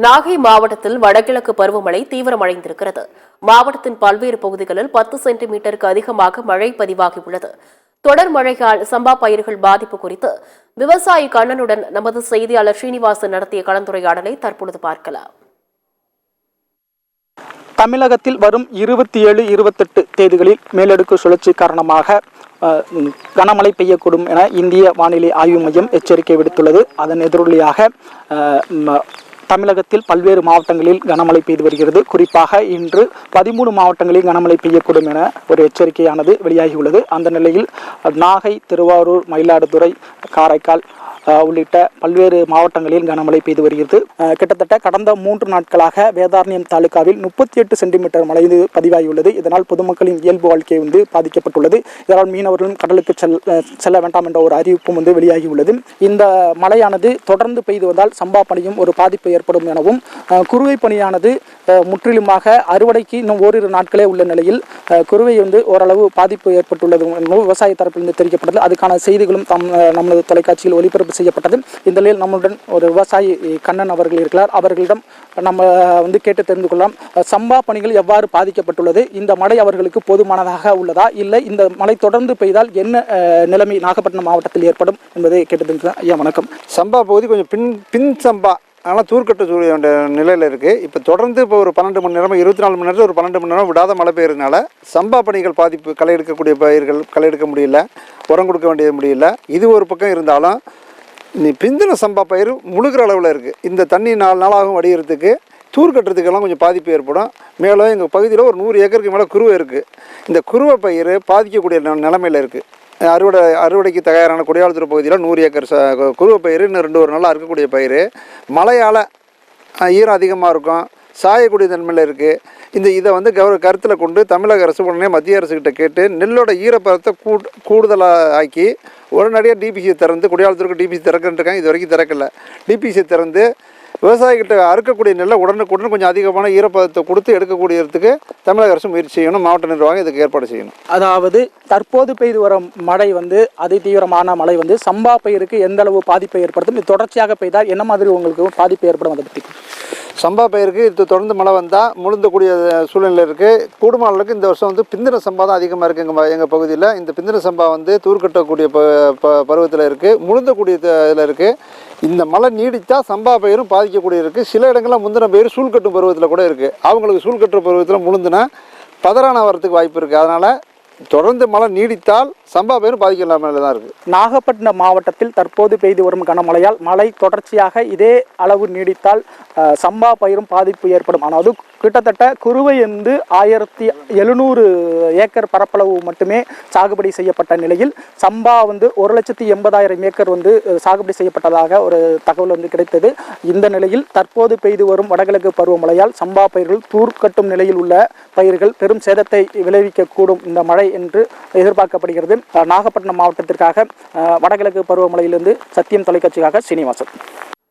நாகை மாவட்டத்தில் வடகிழக்கு பருவமழை தீவிரமடைந்திருக்கிறது. மாவட்டத்தின் பல்வேறு பகுதிகளில் 10 சென்டிமீட்டருக்கு அதிகமாக மழை பதிவாகியுள்ளது. தொடர் மழையால் சம்பா பயிர்கள் பாதிப்பு குறித்து விவசாயி கண்ணனுடன் நமது செய்தியாளர் ஸ்ரீனிவாசன் நடத்திய கலந்துரையாடலை தற்பொழுது பார்க்கலாம். தமிழகத்தில் வரும் 27, 28 தேதிகளில் மேலடுக்கு சுழற்சி காரணமாக கனமழை பெய்யக்கூடும் என இந்திய வானிலை ஆய்வு மையம் எச்சரிக்கை விடுத்துள்ளது. அதன் எதிரொலியாக தமிழகத்தில் பல்வேறு மாவட்டங்களில் கனமழை பெய்து வருகிறது. குறிப்பாக இன்று 13 மாவட்டங்களில் கனமழை பெய்யக்கூடும் என ஒரு எச்சரிக்கையானது வெளியாகியுள்ளது. அந்த நிலையில் நாகை, திருவாரூர், மயிலாடுதுறை, காரைக்கால் உள்ளிட்ட பல்வேறு மாவட்டங்களில் கனமழை பெய்து வருகிறது. கிட்டத்தட்ட கடந்த 3 நாட்களாக வேதாரண்யம் தாலுகாவில் 38 சென்டிமீட்டர் மழை பதிவாகியுள்ளது. இதனால் பொதுமக்களின் இயல்பு வாழ்க்கை பாதிக்கப்பட்டுள்ளது. இதனால் மீனவர்களும் கடலுக்கு செல்ல வேண்டாம் என்ற ஒரு அறிவிப்பும் வெளியாகியுள்ளது. இந்த மழையானது தொடர்ந்து பெய்து வந்தால் சம்பா பணியும் ஒரு பாதிப்பு ஏற்படும் எனவும், குறுவை பணியானது முற்றிலுமாக அறுவடைக்கு இன்னும் ஓரிரு நாட்களே உள்ள நிலையில் குறுவை ஓரளவு பாதிப்பு ஏற்பட்டுள்ளது எனவும் விவசாய தரப்பிலிருந்து தெரிவிக்கப்பட்டது. அதுக்கான செய்திகளும் நமது தொலைக்காட்சியில் ஒளிபரப்பு செய்யப்பட்டது. இந்த நிலையில் நம்முடன் ஒரு விவசாயி கண்ணன் அவர்கள் இருக்கிறார். அவர்களிடம் நம்ம கேட்டு தெரிந்து கொள்ளலாம். சம்பா பணிகள் எவ்வாறு பாதிக்கப்பட்டுள்ளது, இந்த மழை அவர்களுக்கு போதுமானதாக உள்ளதா, இல்லை இந்த மழை தொடர்ந்து பெய்தால் என்ன நிலைமை நாகப்பட்டினம் மாவட்டத்தில் ஏற்படும் என்பதை கேட்டு தெரிஞ்சுக்கலாம். ஐயா வணக்கம். சம்பா பகுதி கொஞ்சம் பின் சம்பா, ஆனால் தூர்க்கட்ட சூரிய நிலையில் இருக்குது. இப்போ தொடர்ந்து இப்போ ஒரு 12 மணி நேரம் 24 மணி நேரத்தில் ஒரு 12 மணி நேரம் விடாத மழை பெய்யறதுனால சம்பா பணிகள் பாதிப்பு, களை எடுக்கக்கூடிய பயிர்கள் களை எடுக்க முடியல, உரம் கொடுக்க வேண்டியது முடியல. இது ஒரு பக்கம் இருந்தாலும் பிந்தின சம்பா பயிர் முழுகிற அளவில் இருக்குது. இந்த தண்ணி 4 நாளாகவும் வடிகிறதுக்கு தூர் கட்டுறதுக்கெல்லாம் கொஞ்சம் பாதிப்பு ஏற்படும். மேலும் எங்கள் பகுதியில் ஒரு 100 ஏக்கருக்கு மேலே குருவை இருக்குது. இந்த குருவை பயிர் பாதிக்கக்கூடிய நிலைமையில் இருக்குது. அறுவடைக்கு தயாரான குடியாலத்தூர் பகுதியில் 100 ஏக்கர் குருவை பயிர் இன்னும் 2 நாளாக இருக்கக்கூடிய பயிர் மழையால் ஈரம் அதிகமாக இருக்கும், சாயக்கூடிய தன்மையில் இருக்குது. இதை கருத்தில் கொண்டு தமிழக அரசு உடனே மத்திய அரசுக்கிட்ட கேட்டு நெல்லோட ஈரப்பதத்தை கூடுதலாக ஆக்கி உடனடியாக டிபிசி திறந்து, குடியாலத்தூருக்கு டிபிசி திறக்குன்றிருக்காங்க, இது வரைக்கும் திறக்கலை. டிபிசி திறந்து விவசாயிகிட்ட அறுக்கக்கூடிய நெல்லை உடனுக்குடன் கொஞ்சம் அதிகமான ஈரப்பதத்தை கொடுத்து எடுக்கக்கூடியதுக்கு தமிழக அரசு முயற்சி செய்யணும். மாவட்ட நிர்வாகம் இதுக்கு ஏற்பாடு செய்யணும். அதாவது தற்போது பெய்து வரும் மழை அதி தீவிரமான மழை சம்பா பயிருக்கு எந்த அளவு பாதிப்பை ஏற்படுத்தும், இது தொடர்ச்சியாக பெய்தால் என்ன மாதிரி உங்களுக்கு பாதிப்பு ஏற்படும், அதை பற்றி? சம்பா பயிருக்கு இது தொடர்ந்து மழை வந்தால் முழுந்தக்கூடிய சூழ்நிலை இருக்குது. கூடுமான அளவுக்கு இந்த வருஷம் பிந்தின சம்பா தான் அதிகமாக இருக்குது. எங்கள் பகுதியில் இந்த பிந்தின சம்பா தூர்க்கட்டக்கூடிய பருவத்தில் இருக்குது, முழுந்தக்கூடிய இதில் இருக்குது. இந்த மழை நீடித்தால் சம்பா பயிரும் பாதிக்கக்கூடிய இருக்குது. சில இடங்களில் முந்தின பயிர் சூழ்கட்டும் பருவத்தில் கூட இருக்குது. அவங்களுக்கு சூழ்கட்டுற பருவத்தில் முழுந்துனா பதறான வரத்துக்கு வாய்ப்பு இருக்குது. அதனால் தொடர்ந்து மழை நீடித்தால் சம்பா பயிரும் பாதிக்கலாமல் தான் இருக்குது. நாகப்பட்டினம் மாவட்டத்தில் தற்போது பெய்து வரும் கனமழையால் மழை தொடர்ச்சியாக இதே அளவு நீடித்தால் சம்பா பயிரும் பாதிப்பு ஏற்படும். ஆனால் கிட்டத்தட்ட குறுவை 1700 ஏக்கர் பரப்பளவு மட்டுமே சாகுபடி செய்யப்பட்ட நிலையில் சம்பா 1,80,000 ஏக்கர் சாகுபடி செய்யப்பட்டதாக ஒரு தகவல் கிடைத்தது. இந்த நிலையில் தற்போது பெய்து வரும் வடகிழக்கு பருவமழையால் சம்பா பயிர்கள் தூர்க்கட்டும் நிலையில் உள்ள பயிர்கள் பெரும் சேதத்தை விளைவிக்கக்கூடும் இந்த மழை என்று எதிர்பார்க்கப்படுகிறது. நாகப்பட்டினம் மாவட்டத்திற்காக வடகிழக்கு பருவமழையிலிருந்து சத்தியம் தொலைக்காட்சிக்காக ஸ்ரீனிவாசன்.